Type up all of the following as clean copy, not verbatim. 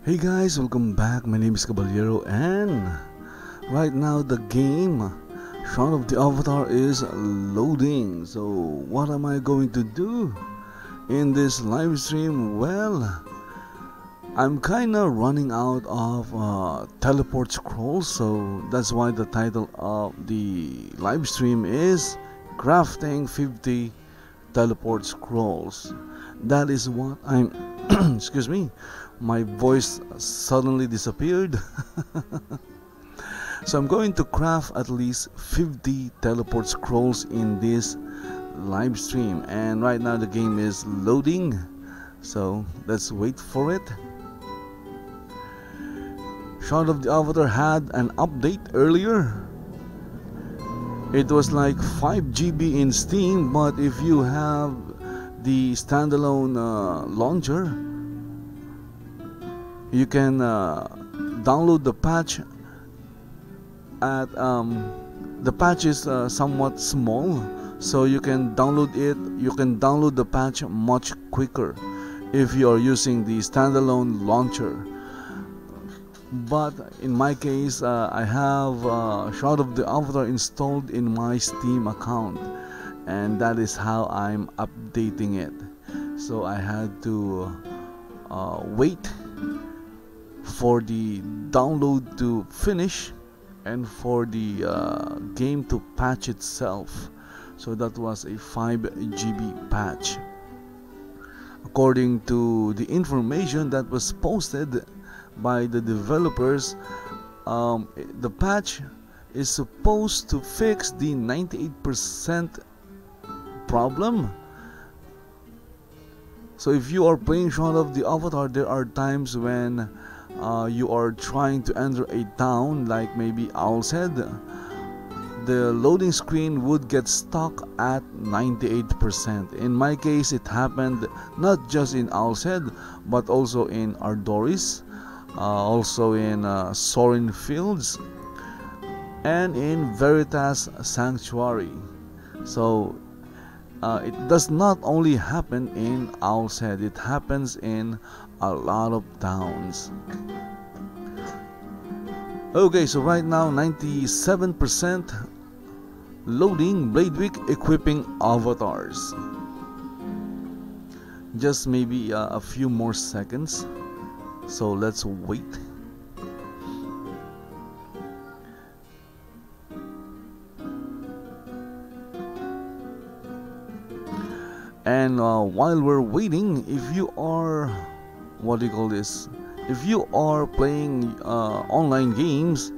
Hey guys, welcome back. My name is Caballero, and right now the game Shroud of the Avatar is loading. So what am I going to do in this live stream? Well, I'm kinda running out of teleport scrolls, so that's why the title of the live stream is Crafting 50 Teleport Scrolls. That is what I'm excuse me, my voice suddenly disappeared. So I'm going to craft at least 50 teleport scrolls in this live stream, and right now the game is loading, so let's wait for it. Shroud of the Avatar had an update earlier. It was like 5 GB in Steam, but if you have the standalone launcher, you can download the patch at the patch is somewhat small, so you can download it. You can download the patch much quicker if you are using the standalone launcher. But in my case, I have Shroud of the Avatar installed in my Steam account, and that is how I'm updating it. So I had to wait for the download to finish and for the game to patch itself. So that was a 5 GB patch. According to the information that was posted by the developers, the patch is supposed to fix the 98% problem. So if you are playing Shroud of the Avatar, there are times when you are trying to enter a town, like maybe Owl's Head, the loading screen would get stuck at 98%. In my case, it happened not just in Owl's Head, but also in Ardoris, also in Sorin Fields, and in Veritas Sanctuary. So it does not only happen in Owl's Head, it happens in a lot of towns. Okay, so right now 97% loading Bladewyke equipping avatars. Just maybe a few more seconds, so let's wait. And while we're waiting, if you are, what do you call this, if you are playing online games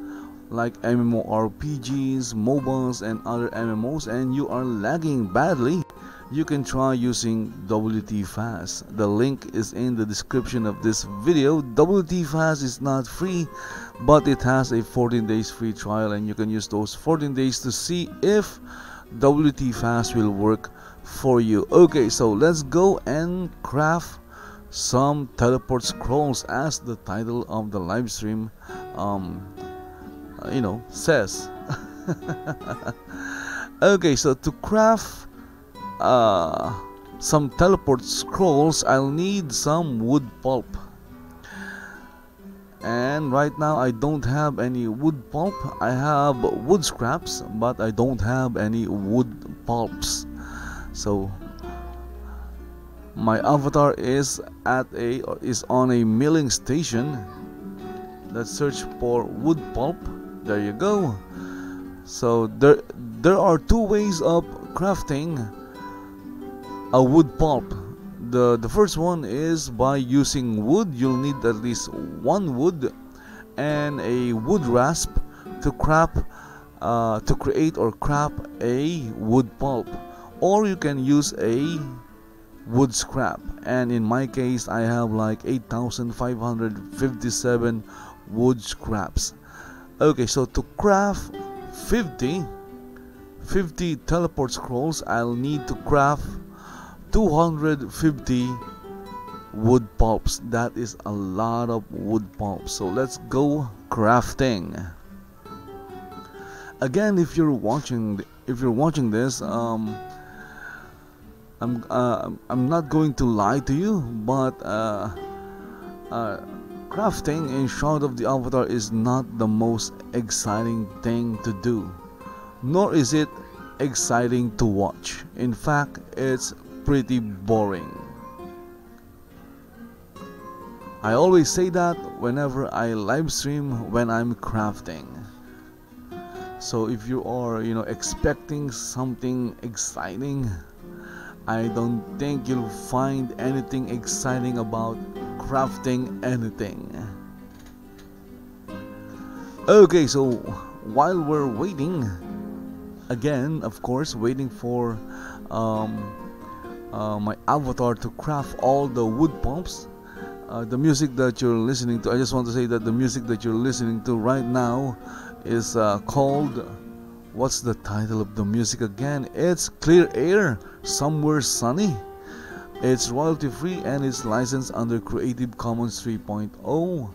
like MMORPGs, MOBAs, and other MMOs, and you are lagging badly, you can try using WT Fast. The link is in the description of this video. WT Fast is not free, but it has a 14 days free trial, and you can use those 14 days to see if WT Fast will work for you. Okay, so let's go and craft some teleport scrolls, as the title of the live stream says. Okay, so to craft some teleport scrolls, I'll need some wood pulp, and right now I don't have any wood pulp. I have wood scraps, but I don't have any wood pulps. So my avatar is on a milling station. Let's search for wood pulp. There you go. So there are two ways of crafting a wood pulp. The first one is by using wood. You'll need at least one wood and a wood rasp to create or craft a wood pulp, or you can use a wood scrap, and in my case I have like 8,557 wood scraps. Okay, so to craft 50 teleport scrolls, I'll need to craft 250 wood pulps. That is a lot of wood pulps. So let's go crafting. Again, if you're watching this, I'm not going to lie to you, but Crafting in Shroud of the Avatar is not the most exciting thing to do, nor is it exciting to watch. In fact, it's pretty boring. I always say that whenever I live stream when I'm crafting. So if you are, expecting something exciting, I don't think you'll find anything exciting about crafting anything. Okay, so while we're waiting, again, of course, waiting for my avatar to craft all the wood pulps, the music that you're listening to, I just want to say that the music that you're listening to right now is called, what's the title of the music again? It's Clear Air, Somewhere Sunny. It's royalty free and it's licensed under Creative Commons 3.0.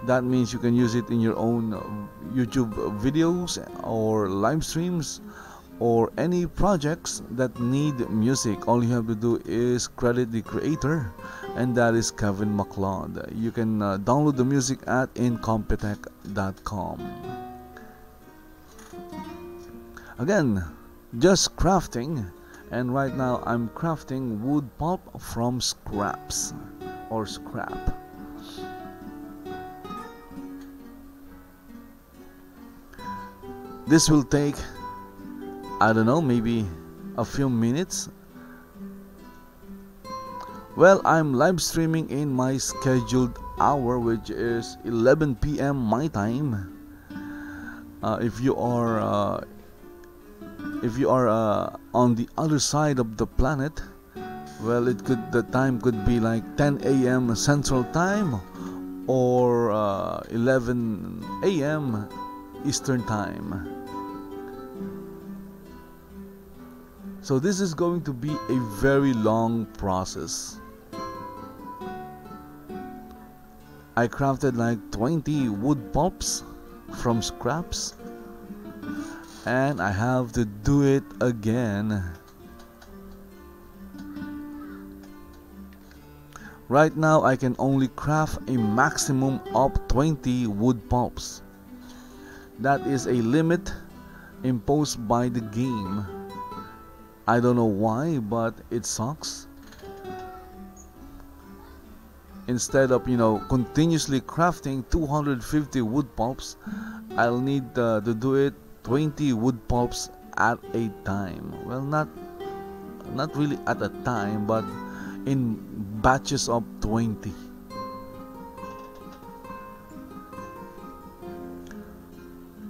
That means you can use it in your own YouTube videos or live streams or any projects that need music. All you have to do is credit the creator, and that is Kevin MacLeod. You can download the music at incompetech.com. Again, just crafting, and right now I'm crafting wood pulp from scraps or scrap. This will take, I don't know, maybe a few minutes. Well, I'm live streaming in my scheduled hour, which is 11 p.m. my time. If you are on the other side of the planet, well, the time could be like 10 a.m. Central Time or 11 a.m. Eastern Time. So this is going to be a very long process. I crafted like 20 wood pulps from scraps, and I have to do it again. Right now I can only craft a maximum of 20 wood pulps. That is a limit imposed by the game. I don't know why, but it sucks. Instead of continuously crafting 250 wood pulps, I'll need to do it 20 wood pulps at a time. Well, not really at a time, but in batches of 20.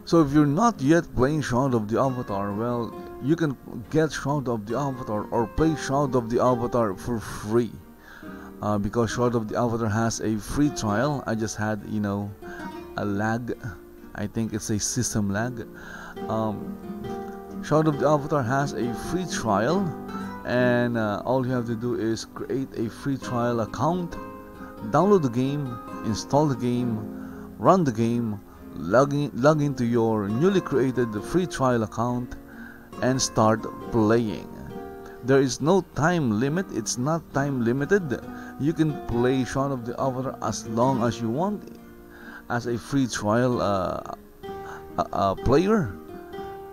So if you're not yet playing Shroud of the Avatar, well, you can get Shroud of the Avatar or play Shroud of the Avatar for free. Because Shroud of the Avatar has a free trial. I just had, a lag. I think it's a system lag. Shroud of the Avatar has a free trial, and all you have to do is create a free trial account, download the game, install the game, run the game, log into your newly created free trial account, and start playing. There is no time limit. It's not time limited. You can play Shroud of the Avatar as long as you want as a free trial player,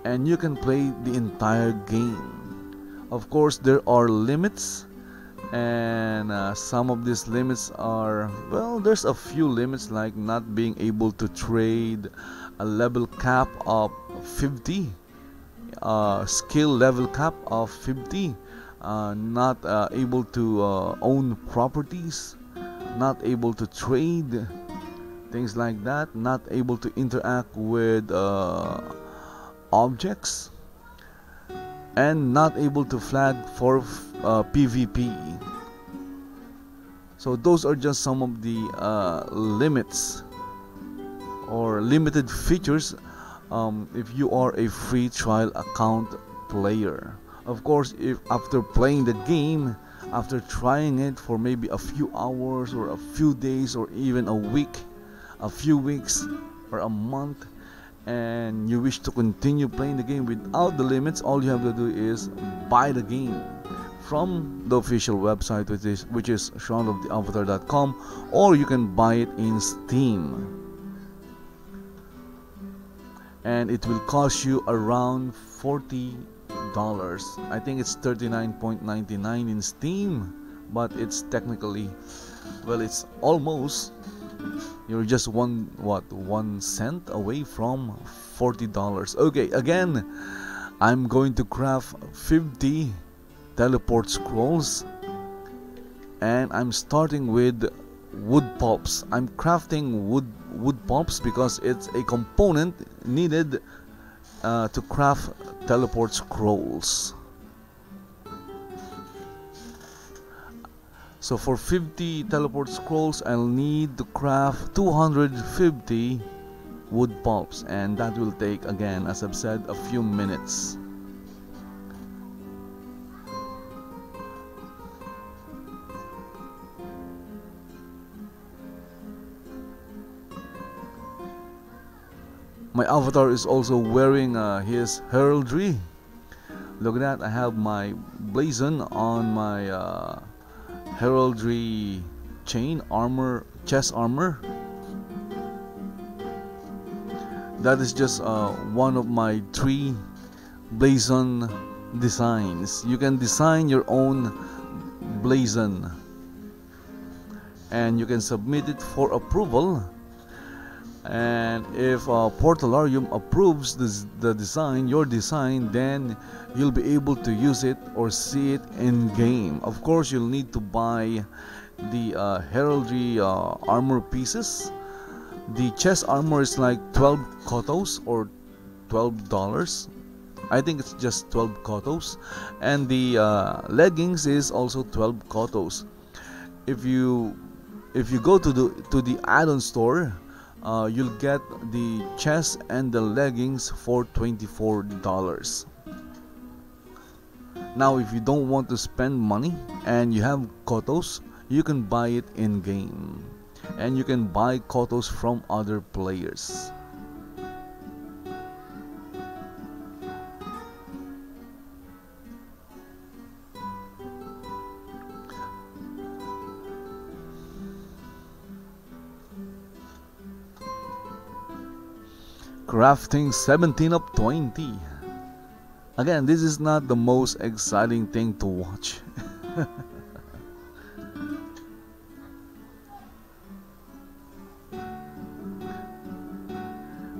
and you can play the entire game. Of course, there are limits, and some of these limits are, well, there's a few limits like not being able to trade, a level cap of 50, skill level cap of 50, not able to own properties, not able to trade, things like that, not able to interact with objects, and not able to flag for PvP. So those are just some of the limits or limited features if you are a free trial account player. Of course, if after playing the game, after trying it for maybe a few hours or a few days or even a week, a few weeks or a month, and you wish to continue playing the game without the limits, all you have to do is buy the game from the official website, which is shroudoftheavatar.com, or you can buy it in Steam, and it will cost you around $40. I think it's $39.99 in Steam, but it's technically, well, it's almost, you're just one cent away from $40. Okay, again, I'm going to craft 50 teleport scrolls, and I'm starting with wood pulps. I'm crafting wood pulps because it's a component needed to craft teleport scrolls. So for 50 teleport scrolls, I'll need to craft 250 wood pulps, and that will take, again, as I've said, a few minutes. My avatar is also wearing his heraldry. Look at that, I have my blazon on my heraldry chain armor, chest armor. That is just one of my 3 blazon designs. You can design your own blazon, and you can submit it for approval. And if Portalarium approves the design, your design, then you'll be able to use it or see it in game. Of course, you'll need to buy the heraldry armor pieces. The chest armor is like 12 kotos or $12. I think it's just 12 kotos, and the leggings is also 12 kotos. If you go to the add-on store, you'll get the chest and the leggings for $24. Now, if you don't want to spend money and you have kotos, you can buy it in game, and you can buy kotos from other players. Crafting 17 of 20. Again, this is not the most exciting thing to watch.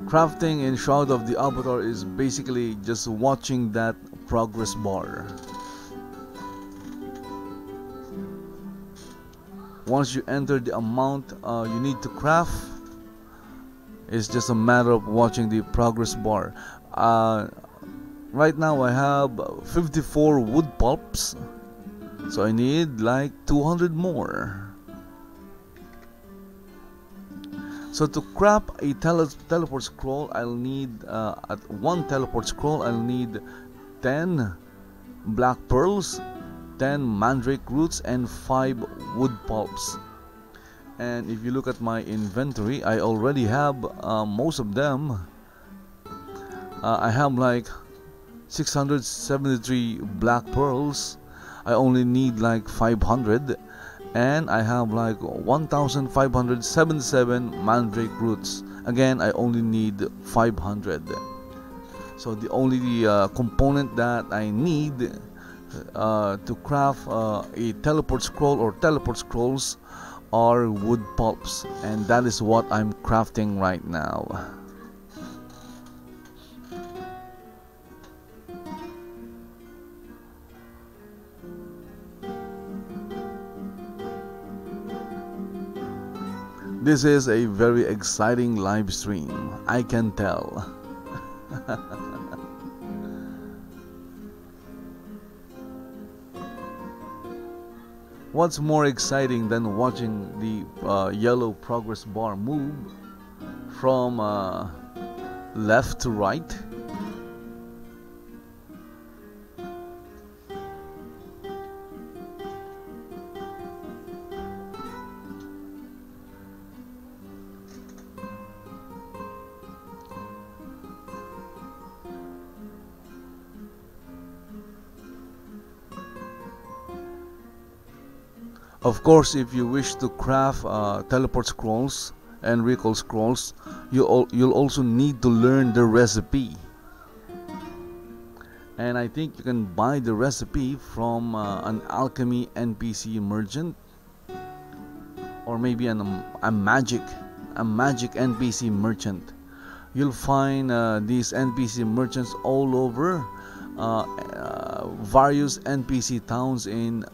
Crafting in Shroud of the Avatar is basically just watching that progress bar. Once you enter the amount you need to craft, it's just a matter of watching the progress bar. Right now I have 54 wood pulps, so I need like 200 more. So to craft a teleport scroll, I'll need at one teleport scroll I'll need 10 black pearls, 10 mandrake roots, and 5 wood pulps. And if you look at my inventory, I already have most of them. I have like 673 black pearls. I only need like 500, and I have like 1577 mandrake roots. Again, I only need 500. So the only component that I need to craft a teleport scroll or teleport scrolls are wood pulps, and that is what I'm crafting right now. This is a very exciting live stream, I can tell. What's more exciting than watching the yellow progress bar move from left to right? Of course, if you wish to craft teleport scrolls and recall scrolls, you'll also need to learn the recipe. And I think you can buy the recipe from an alchemy NPC merchant, or maybe a magic NPC merchant. You'll find these NPC merchants all over various NPC towns in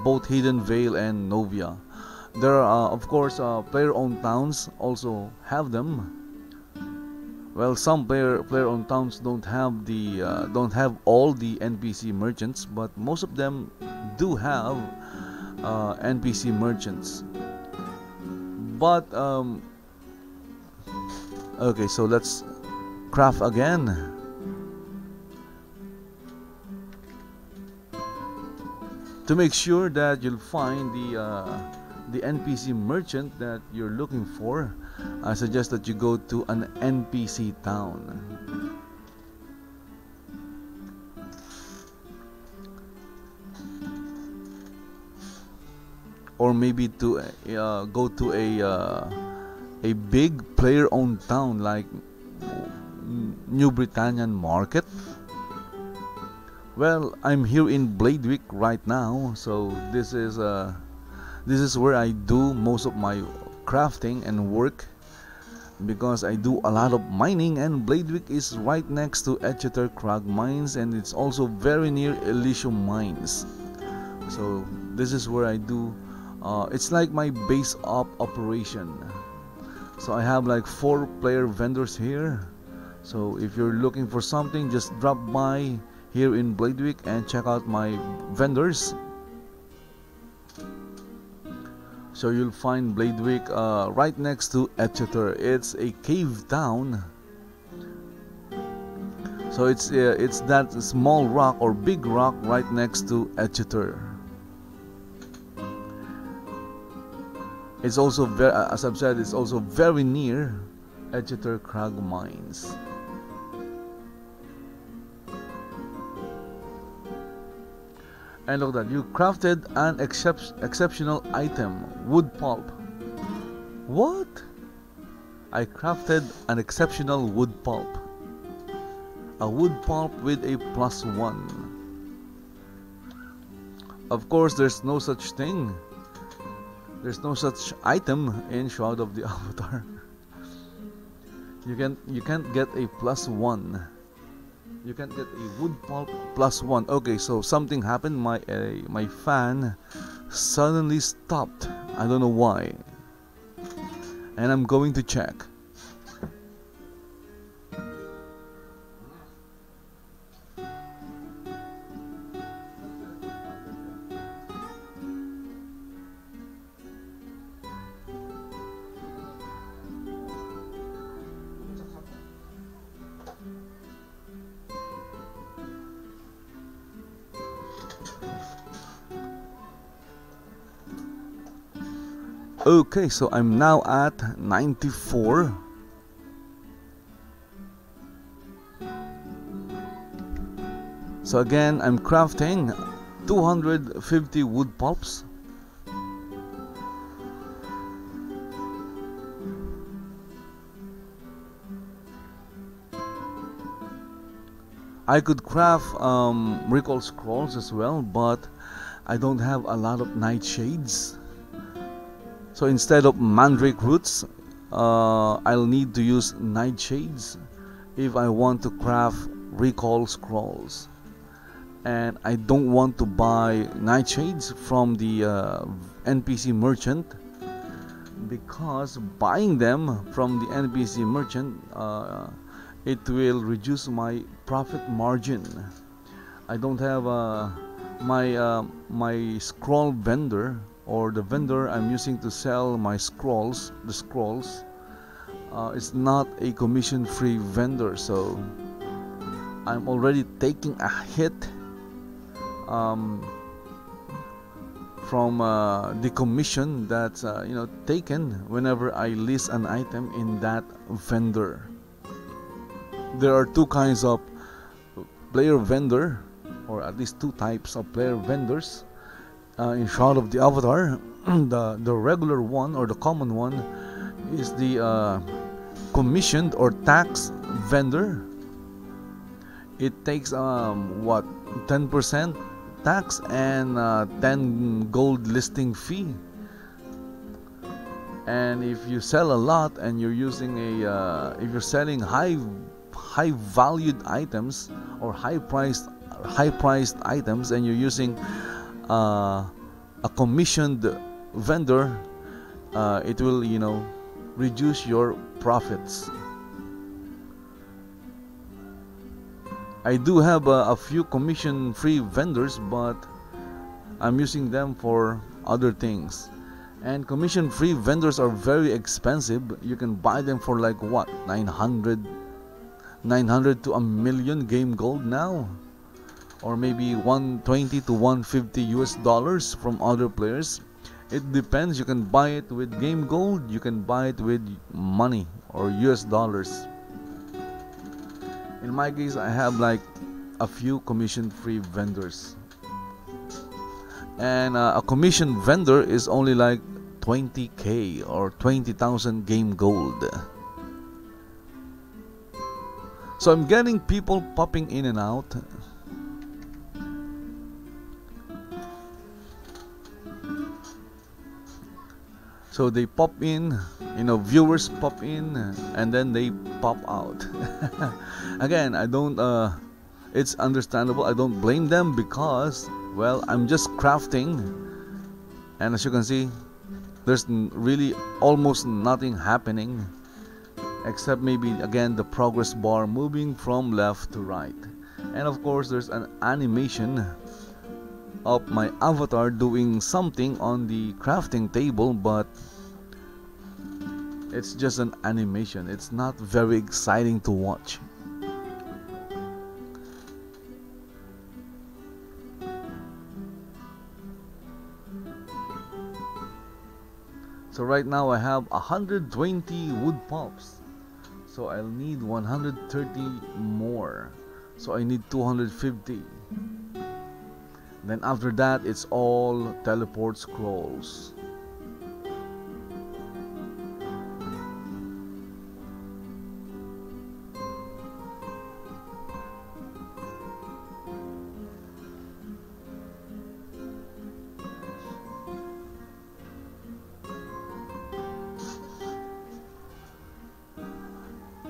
both Hidden Vale and Novia. There are of course player-owned towns also have them. Well, some player-owned towns don't have all the NPC merchants, but most of them do have NPC merchants. But okay, so let's craft again. To make sure that you'll find the NPC merchant that you're looking for, I suggest that you go to an NPC town. Or maybe to go to a big player-owned town like New Britannia Market. Well, I'm here in Bladewyke right now, so this is where I do most of my crafting and work, because I do a lot of mining, and Bladewyke is right next to Exeter Crag Mines, and it's also very near Elysium Mines. So this is where I do it's like my base of operation. So I have like 4 player vendors here. So if you're looking for something, just drop by here in Bladewyke and check out my vendors. So you'll find Bladewyke right next to Exeter. It's a cave town. So it's that small rock or big rock right next to Exeter. It's also very, as I've said, it's also very near Exeter Crag Mines. And look at that, you crafted an exceptional item, wood pulp. What? I crafted an exceptional wood pulp. A wood pulp with a +1. Of course, there's no such thing. There's no such item in Shroud of the Avatar. You can't get a +1. You can't get a wood pulp +1. Okay, so something happened. My fan suddenly stopped. I don't know why. And I'm going to check. Okay, so I'm now at 94. So again, I'm crafting 250 wood pulps. I could craft recall scrolls as well, but I don't have a lot of nightshades. So instead of mandrake roots, I'll need to use nightshades if I want to craft recall scrolls. And I don't want to buy nightshades from the NPC merchant, because buying them from the NPC merchant, it will reduce my profit margin. I don't have my scroll vendor, or the vendor I'm using to sell my scrolls, it's not a commission-free vendor, so I'm already taking a hit from the commission that's taken whenever I list an item in that vendor. There are 2 kinds of player vendor, or at least 2 types of player vendors. in Shroud of the Avatar, the regular one or the common one is the commissioned or tax vendor. It takes what, 10% tax and 10 gold listing fee. And if you sell a lot and you're using if you're selling high valued items or high priced items, and you're using a commissioned vendor, it will, you know, reduce your profits. I do have a few commission free vendors, but I'm using them for other things. And commission free vendors are very expensive. You can buy them for like what, 900 to a million game gold now, or maybe 120 to 150 US dollars from other players. It depends. You can buy it with game gold, you can buy it with money or US dollars. In my case, I have like a few commission free vendors, and a commission vendor is only like 20k or 20,000 game gold. So I'm getting people popping in and out. So they pop in, you know, viewers pop in and then they pop out. Again, I don't it's understandable. I don't blame them because, well, I'm just crafting, and as you can see, there's really almost nothing happening except maybe again the progress bar moving from left to right. And of course there's an animation of my avatar doing something on the crafting table, but it's just an animation. It's not very exciting to watch. So right now I have 120 wood pulps, so I'll need 130 more, so I need 250. Then after that, it's all teleport scrolls.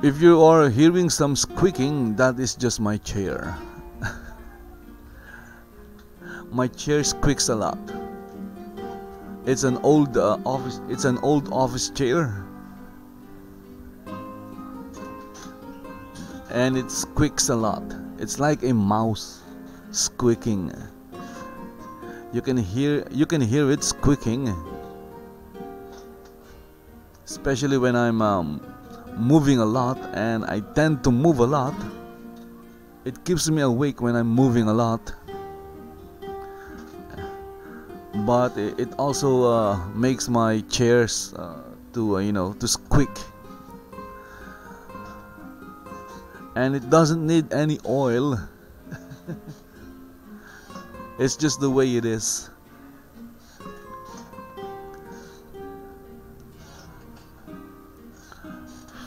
If you are hearing some squeaking, that is just my chair. My chair squeaks a lot. It's an old office. It's an old office chair, and it squeaks a lot. It's like a mouse squeaking. You can hear it squeaking, especially when I'm moving a lot, and I tend to move a lot. It keeps me awake when I'm moving a lot, but it also makes my chairs to squeak. And it doesn't need any oil. It's just the way it is.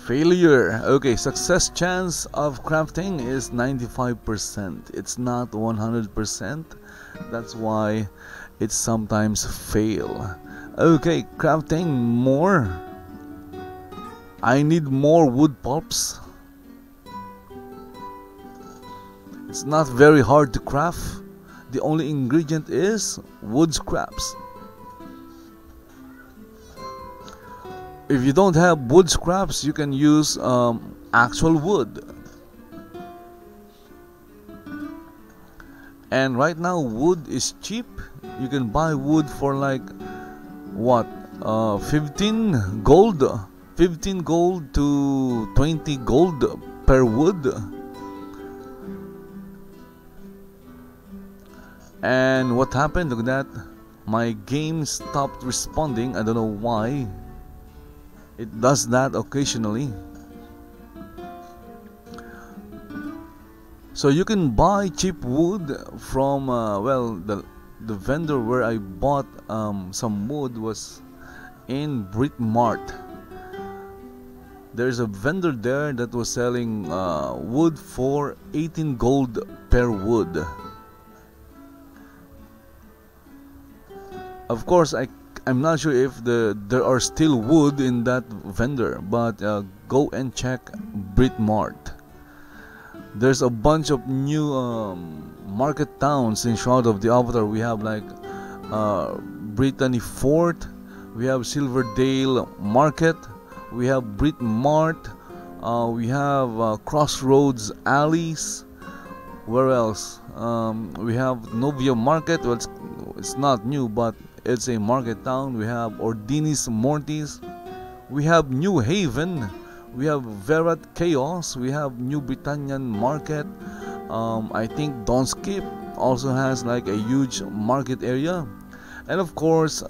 Failure. Okay, success chance of crafting is 95%. It's not 100%. That's why it sometimes fail. Okay, crafting more. I need more wood pulps. It's not very hard to craft. The only ingredient is wood scraps. If you don't have wood scraps, you can use actual wood. And right now wood is cheap. You can buy wood for like what, 15 gold to 20 gold per wood. And what happened? Look at that. My game stopped responding. I don't know why. It does that occasionally. So you can buy cheap wood from the vendor where I bought some wood was in Britannia. There's a vendor there that was selling wood for 18 gold per wood. Of course, I'm not sure if there are still wood in that vendor, but go and check Britannia. There's a bunch of new market towns in Shroud of the Avatar. We have like Britannia Fort, we have Silverdale Market, we have Britannia, we have Crossroads Alleys. Where else? We have Novia Market. Well, it's not new, but it's a market town. We have Ordinis Mortis. We have New Haven. We have Verat Chaos. We have New Britannian Market. I think Dawn's Keep also has like a huge market area. And of course,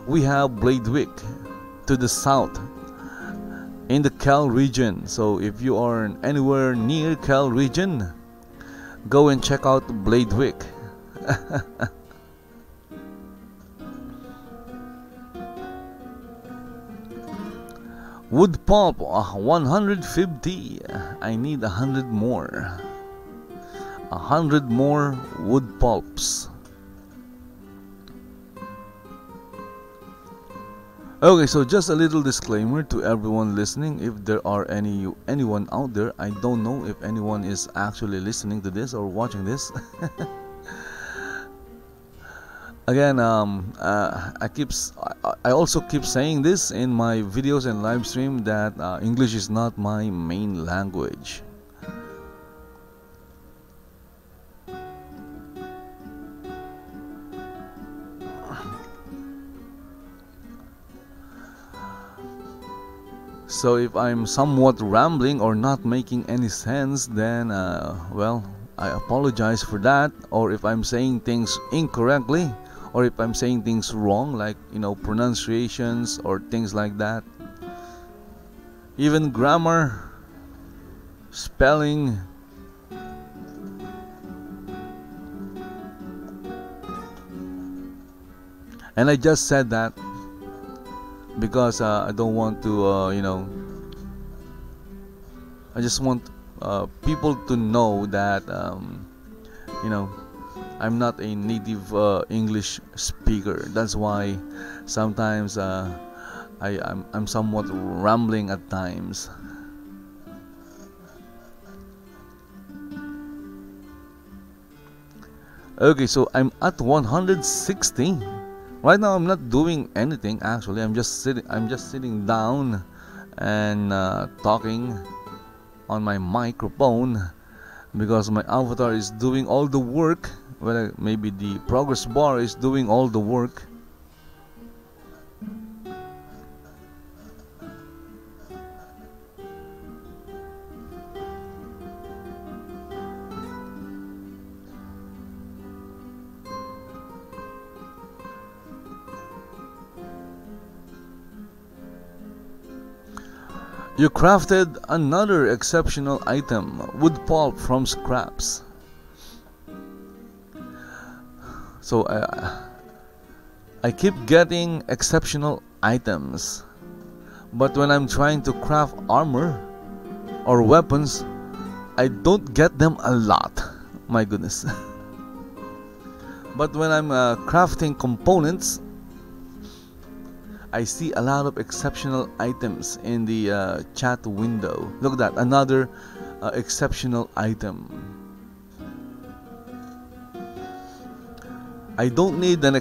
we have Bladewyke to the south in the Quel Region. So if you are anywhere near Quel Region, go and check out Bladewyke. Wood pulp 150. I need 100 more. 100 more wood pulps. Okay, so just a little disclaimer to everyone listening. If there are anyone out there, I don't know if anyone is actually listening to this or watching this. Again, I also keep saying this in my videos and live stream that English is not my main language. So if I'm somewhat rambling or not making any sense, then well, I apologize for that. Or if I'm saying things incorrectly, or if I'm saying things wrong, like, you know, pronunciations or things like that, even grammar, spelling. And I just said that because I don't want to, you know, I just want people to know that, you know, I'm not a native English speaker. That's why sometimes I'm somewhat rambling at times. Okay, so I'm at 160. Right now I'm not doing anything actually. I'm just sitting down and talking on my microphone because my avatar is doing all the work. Well, maybe the progress bar is doing all the work. You crafted another exceptional item, wood pulp from scraps. So I keep getting exceptional items, but when I'm trying to craft armor or weapons, I don't get them a lot. My goodness. But when I'm crafting components, I see a lot of exceptional items in the chat window. Look at that, another exceptional item. I don't need an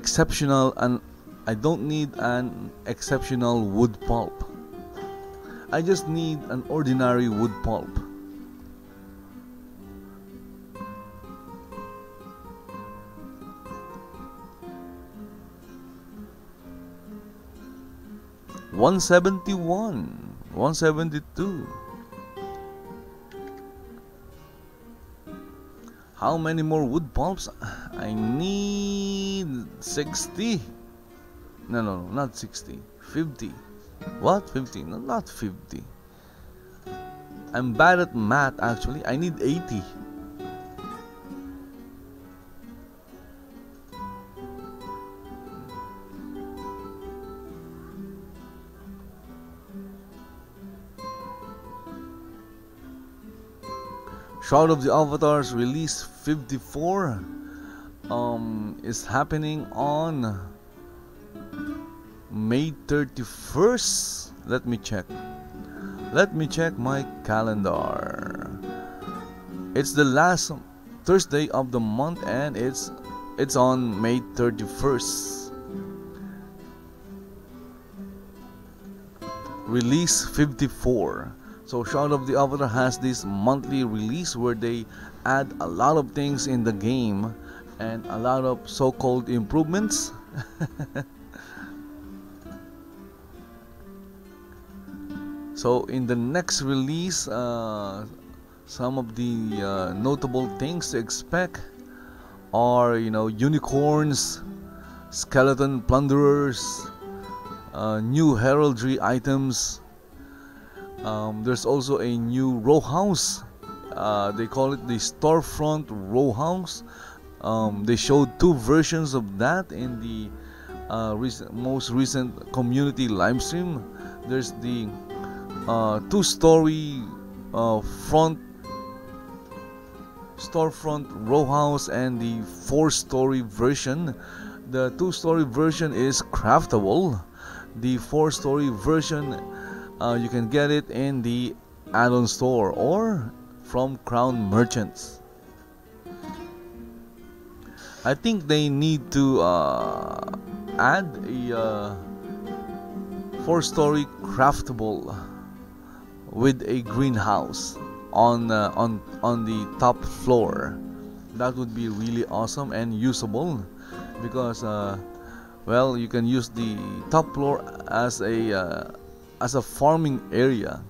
exceptional wood pulp. I just need an ordinary wood pulp. $171, $172. How many more wood pulps? I need 60. No, not 60. 50. What? 50? No, not 50. I'm bad at math actually. I need 80. Shroud of the Avatars release 54 is happening on May 31st. Let me check my calendar. It's the last Thursday of the month, and it's on May 31st. Release 54. So Shroud of the Avatar has this monthly release where they add a lot of things in the game and a lot of so-called improvements. So in the next release, some of the notable things to expect are, unicorns, skeleton plunderers, new heraldry items. There's also a new row house. They call it the storefront row house. They showed two versions of that in the most recent community live stream. There's the two-story storefront row house and the four-story version. The two-story version is craftable. The four-story version, you can get it in the add-on store or from Crown Merchants. I think they need to add a four-story craftable with a greenhouse on the top floor. That would be really awesome and usable because well, you can use the top floor as a farming area.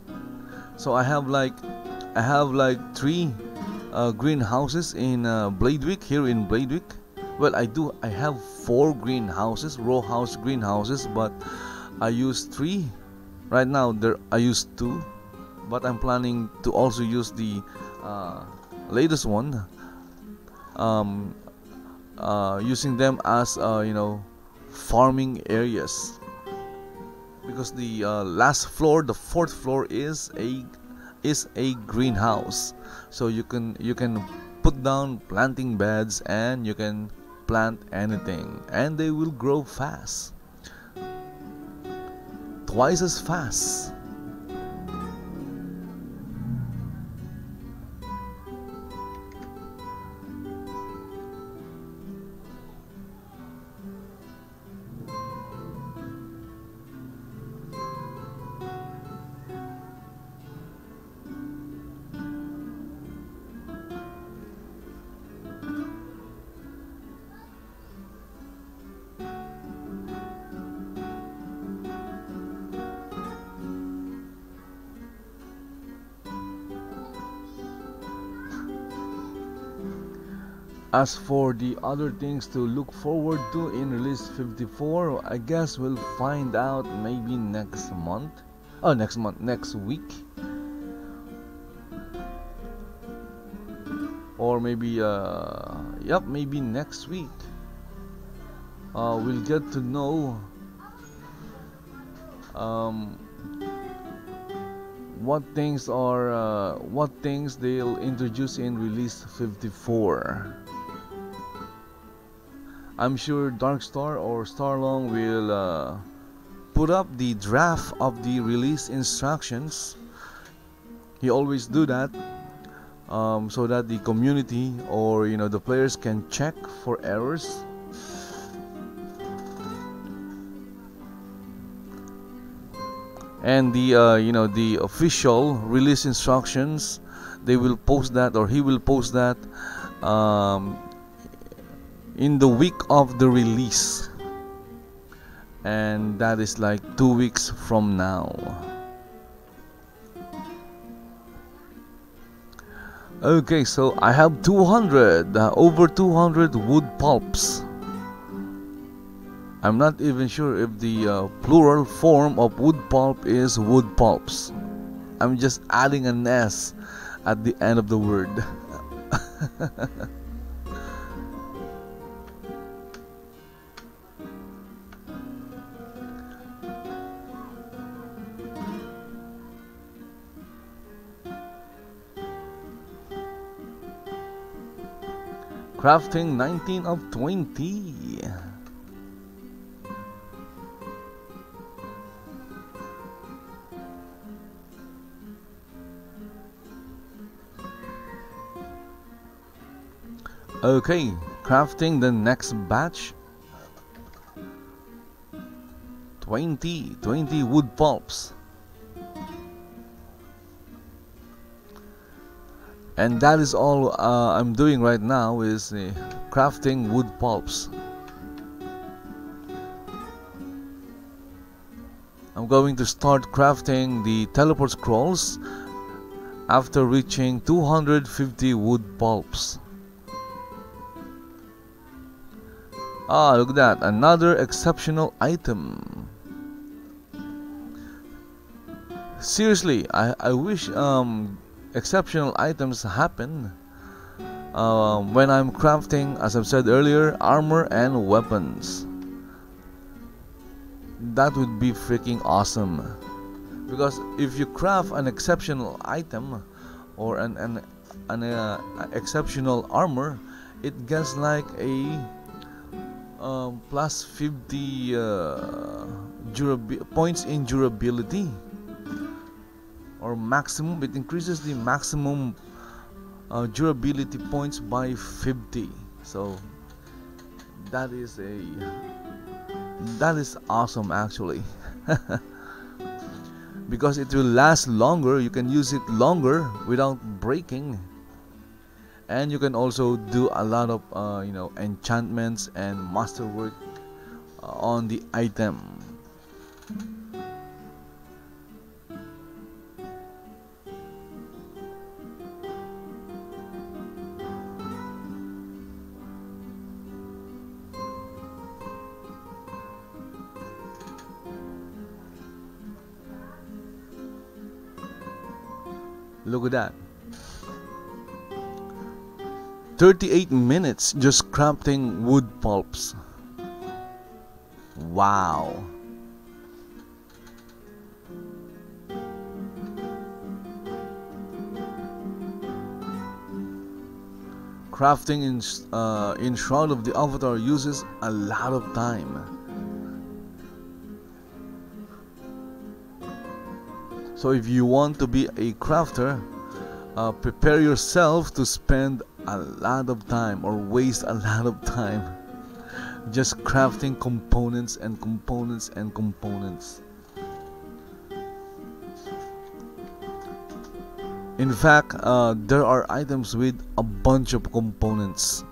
So I have like three greenhouses in Bladewyke, here in Bladewyke. Well, I have four greenhouses, row house greenhouses, but I use three right now. I use two, but I'm planning to also use the latest one, using them as farming areas, because the last floor, the fourth floor, is a greenhouse. So you can put down planting beds and you can plant anything and they will grow fast, twice as fast. As for the other things to look forward to in release 54, I guess we'll find out maybe next week, or maybe maybe next week. We'll get to know what things they'll introduce in release 54. I'm sure Darkstar or Starlong will put up the draft of the release instructions. He always do that, so that the community or the players can check for errors. And the official release instructions, they will post that, or he will post that in the week of the release, and that is like 2 weeks from now. Okay, so I have over 200 wood pulps. I'm not even sure if the plural form of wood pulp is wood pulps. I'm just adding an S at the end of the word. Crafting 19 of 20. Okay, crafting the next batch. 20 wood pulps. And that is all I'm doing right now is crafting wood pulps. I'm going to start crafting the teleport scrolls after reaching 250 wood pulps. Ah, look at that, another exceptional item. Seriously, I wish exceptional items happen when I'm crafting, as I've said earlier, armor and weapons. That would be freaking awesome. Because if you craft an exceptional item or an exceptional armor, it gets like a plus 50 points in durability, or maximum. It increases the maximum durability points by 50. So that is awesome actually. Because it will last longer, you can use it longer without breaking. And you can also do a lot of enchantments and masterwork on the item. Look at that. 38 minutes just crafting wood pulps. Wow. Crafting in Shroud of the Avatar uses a lot of time. So if you want to be a crafter, prepare yourself to spend a lot of time or waste a lot of time just crafting components and components and components. In fact, there are items with a bunch of components,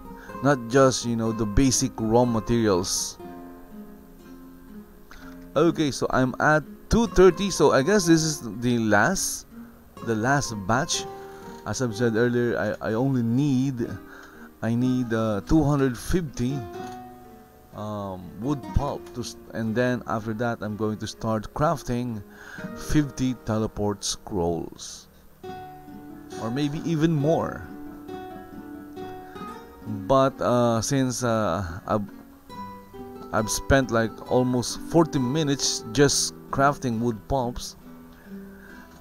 not just the basic raw materials. Okay, so I'm at 230, so I guess this is the last batch. As I've said earlier, I need 250 wood pulp and then after that I'm going to start crafting 50 teleport scrolls, or maybe even more. But since I've spent like almost 40 minutes just crafting wood pulps,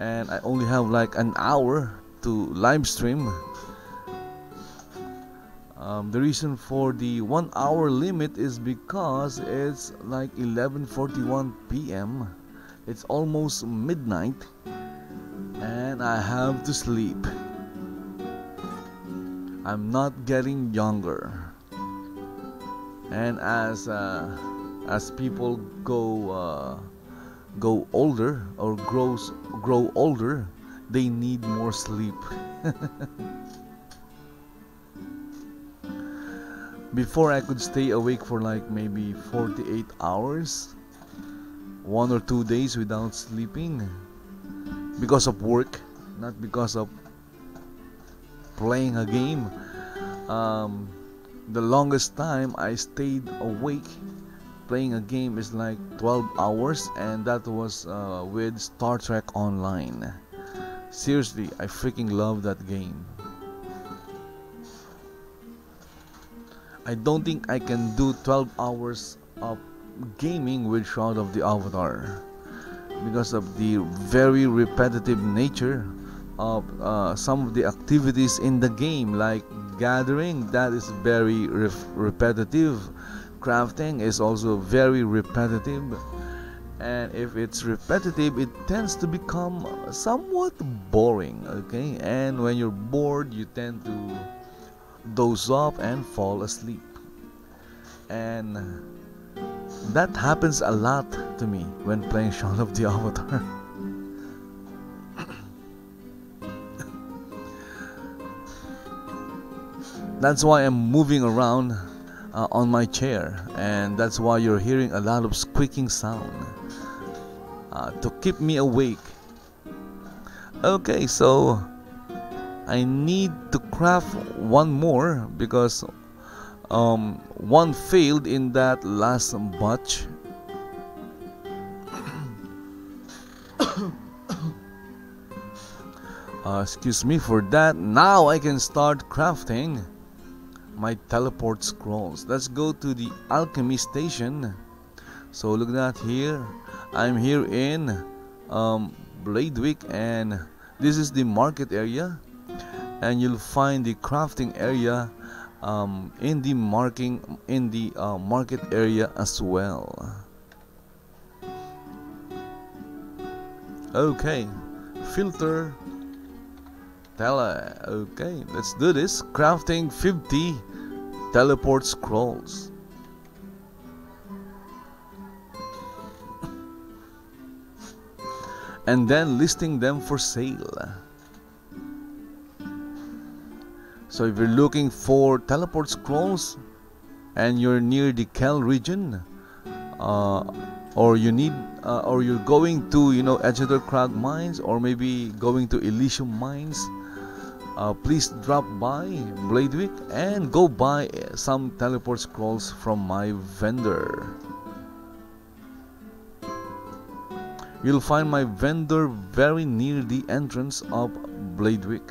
and I only have like an hour to live stream. The reason for the 1 hour limit is because it's like 11:41 p.m. It's almost midnight and I have to sleep. I'm not getting younger, and as people go older or grow older, they need more sleep. Before I could stay awake for like maybe 48 hours, 1 or 2 days without sleeping because of work, not because of playing a game. The longest time I stayed awake playing a game is like 12 hours, and that was with Star Trek Online. Seriously, I freaking love that game. I don't think I can do 12 hours of gaming with Shroud of the Avatar because of the very repetitive nature of some of the activities in the game, like gathering, that is very repetitive. Crafting is also very repetitive, and if it's repetitive, it tends to become somewhat boring. Okay, and when you're bored, you tend to doze off and fall asleep, and that happens a lot to me when playing Shroud of the Avatar. That's why I'm moving around on my chair, and that's why you're hearing a lot of squeaking sound to keep me awake. Okay, so I need to craft one more because one failed in that last batch. Excuse me for that. Now I can start crafting my teleport scrolls. Let's go to the alchemy station. So look at that here. I'm here in Bladewyke, and this is the market area, and you'll find the crafting area in the market area as well. Okay, filter tele. Okay, let's do this. Crafting 50 teleport scrolls. And then listing them for sale. So if you're looking for teleport scrolls and you're near the Quel Region, or you need or you're going to Edgewater Crag Mines, or maybe going to Elysium Mines, please drop by Bladewyke and go buy some teleport scrolls from my vendor. You'll find my vendor very near the entrance of Bladewyke.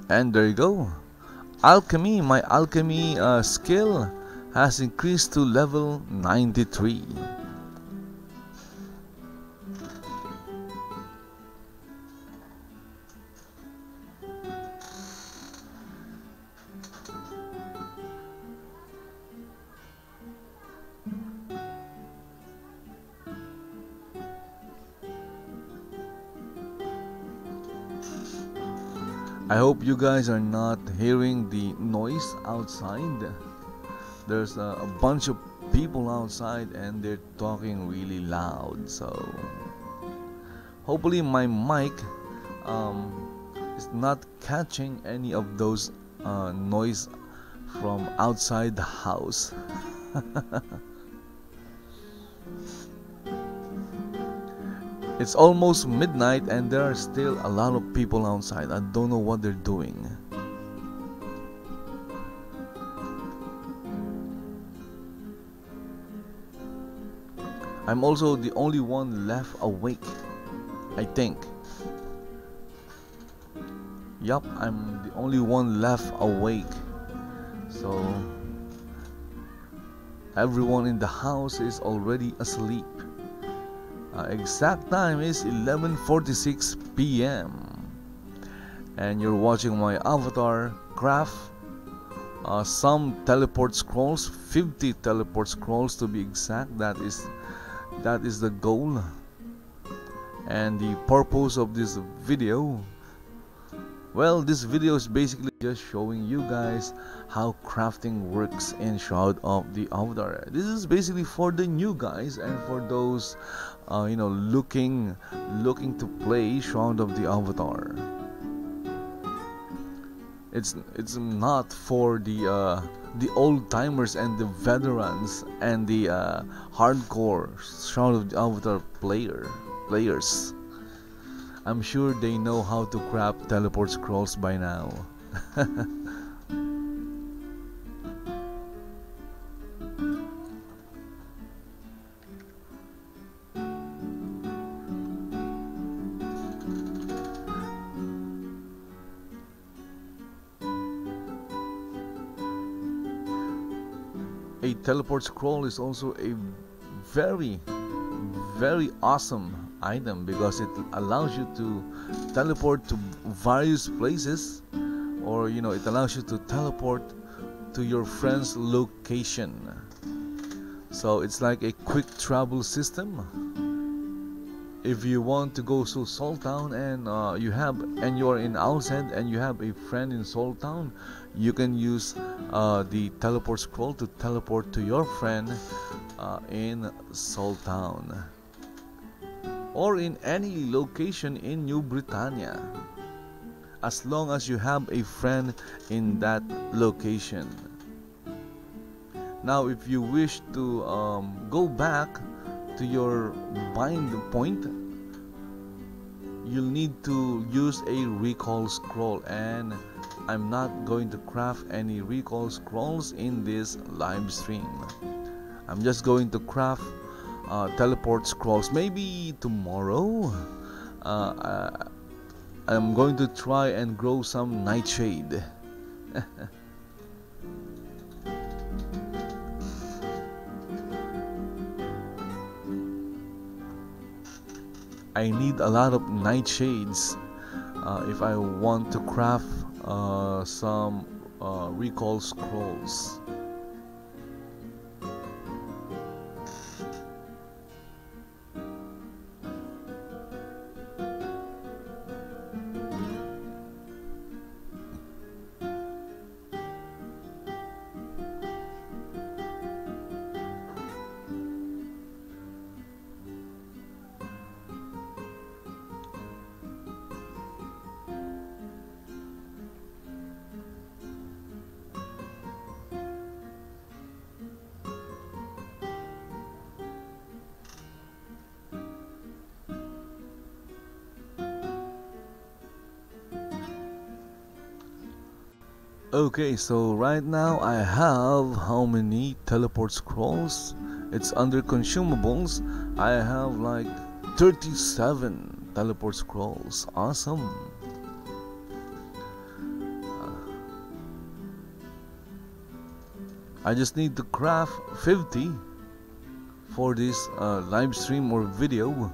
And there you go. Alchemy, my alchemy skill has increased to level 93. I hope you guys are not hearing the noise outside. There's a bunch of people outside and they're talking really loud, so hopefully my mic is not catching any of those noise from outside the house. It's almost midnight and there are still a lot of people outside. I don't know what they're doing. I'm also the only one left awake, I think. Yup, I'm the only one left awake. So everyone in the house is already asleep. Exact time is 11:46 p.m. and you're watching my avatar craft some teleport scrolls, 50 teleport scrolls to be exact. That is the goal and the purpose of this video. Well, this video is basically just showing you guys how crafting works in Shroud of the Avatar. This is basically for the new guys and for those looking to play Shroud of the Avatar. It's not for the old timers and the veterans and the hardcore Shroud of the Avatar players. I'm sure they know how to craft teleport scrolls by now. A teleport scroll is also a very very awesome item because it allows you to teleport to various places, or you know, it allows you to teleport to your friend's location. So it's like a quick travel system. If you want to go to Soul Town and you're in Owlshead and you have a friend in Soul Town, you can use the teleport scroll to teleport to your friend in Soul Town or in any location in New Britannia, as long as you have a friend in that location. Now if you wish to go back to your bind point, you'll need to use a recall scroll, and I'm not going to craft any recall scrolls in this live stream. I'm just going to craft teleport scrolls maybe tomorrow. I'm going to try and grow some nightshade. I need a lot of nightshades if I want to craft some recall scrolls. Okay, so right now I have how many teleport scrolls? It's under consumables. I have like 37 teleport scrolls. Awesome. I just need to craft 50 for this live stream or video.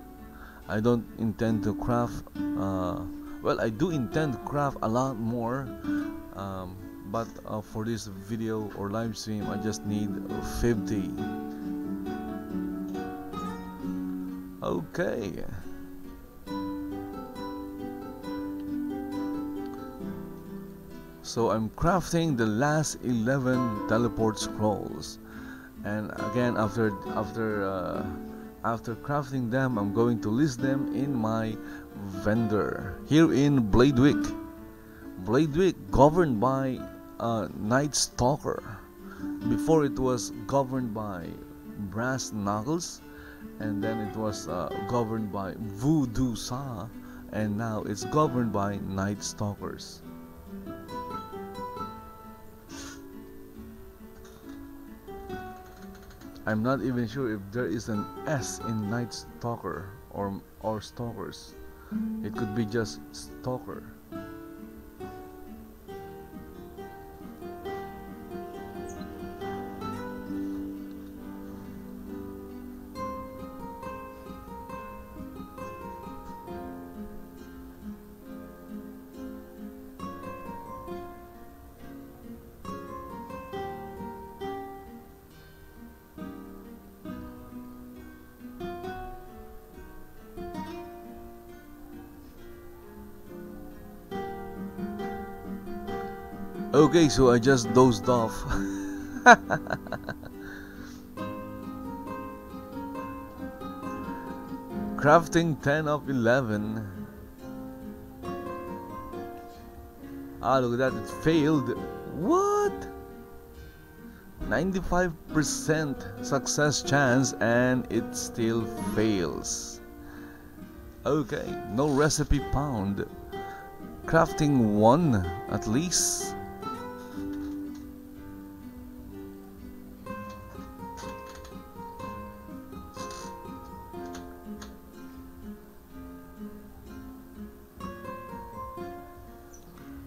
I don't intend to craft well, I do intend to craft a lot more, but for this video or live stream I just need 50. Okay. So I'm crafting the last 11 teleport scrolls, and again after crafting them, I'm going to list them in my vendor here in Bladewyke. Bladewyke governed by Night Stalker. Before it was governed by Brass Knuckles, and then it was governed by Voodoo Sa, and now it's governed by Night Stalkers. I'm not even sure if there is an S in Night Stalker or Stalkers. It could be just Stalker. Okay, so I just dozed off. Crafting 10 of 11. Ah, look at that, it failed. What? 95% success chance and it still fails. Okay, no recipe found. Crafting 1 at least.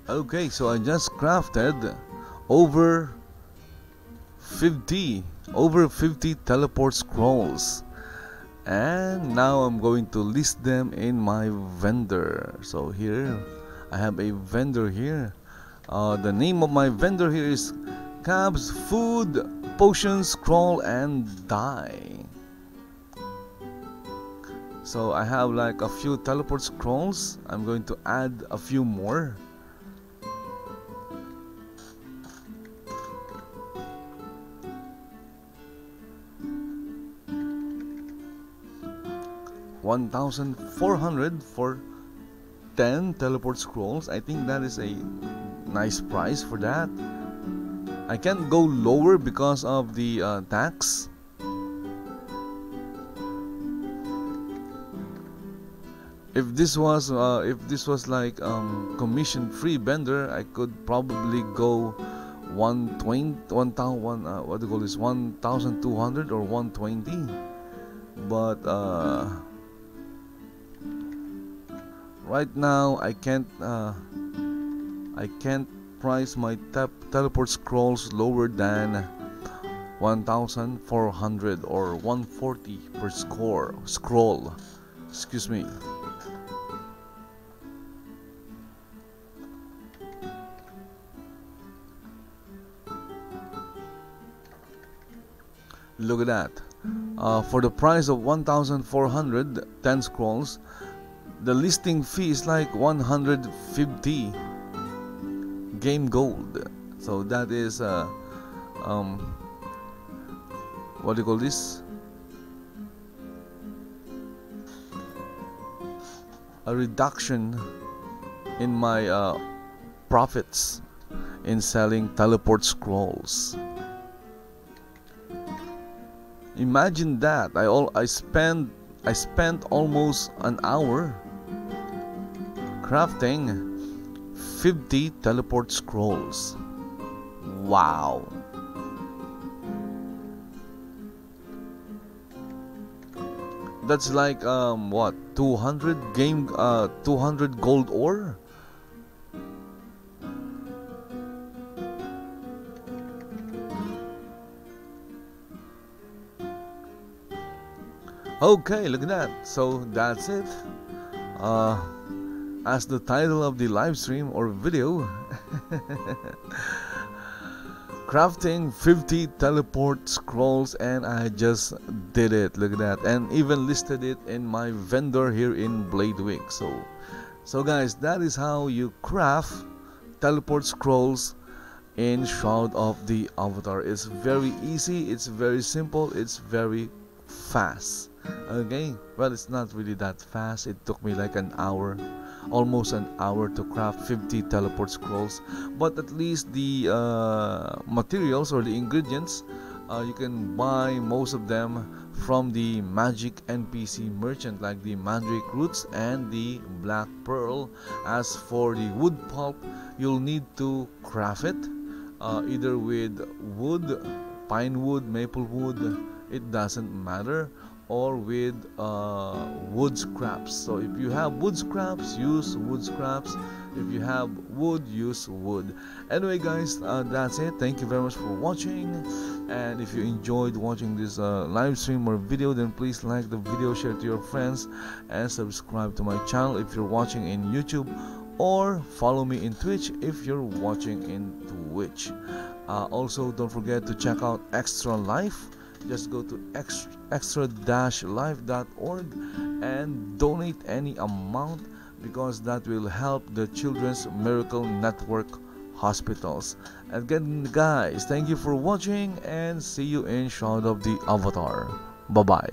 Okay, so I just crafted over 50 teleport scrolls, And now I'm going to list them in my vendor. So here I have a vendor here. The name of my vendor here is Cabs, Food, Potions, Scroll, and Die. So I have like a few teleport scrolls. I'm going to add a few more. $1,400 for 10 teleport scrolls. I think that is a nice price for that. I can't go lower because of the tax. If this was like commission free vendor, I could probably go 120, 1,000, what do you call this, 1,200 or 120. But right now I can't price my teleport scrolls lower than 1,400 or 140 per scroll. Excuse me. Look at that. For the price of 1,400 10 scrolls, the listing fee is like 150 game gold. So that is what do you call this? A reduction in my profits in selling teleport scrolls. Imagine that. I spent almost an hour crafting 50 teleport scrolls. Wow. That's like what, 200 gold ore? Okay, look at that. So that's it. As the title of the live stream or video, crafting 50 teleport scrolls, and I just did it. Look at that. And even listed it in my vendor here in Bladewyke. So guys, that is how you craft teleport scrolls in Shroud of the Avatar. It's very easy, it's very simple, it's very fast. Okay, well, it's not really that fast. It took me like an hour, almost an hour, to craft 50 teleport scrolls. But at least the materials or the ingredients, you can buy most of them from the magic NPC merchant, like the mandrake roots and the black pearl. As for the wood pulp, you'll need to craft it either with wood, pine wood, maple wood, it doesn't matter, or with wood scraps. So if you have wood scraps, use wood scraps. If you have wood, use wood. Anyway guys, that's it. Thank you very much for watching, and if you enjoyed watching this live stream or video, then please like the video, share to your friends, and subscribe to my channel if you're watching in YouTube, or follow me in Twitch if you're watching in Twitch. Also, don't forget to check out Extra Life. Just go to extra-life.org and donate any amount, because that will help the Children's Miracle Network hospitals. Again guys, thank you for watching, and see you in Shroud of the Avatar. Bye bye.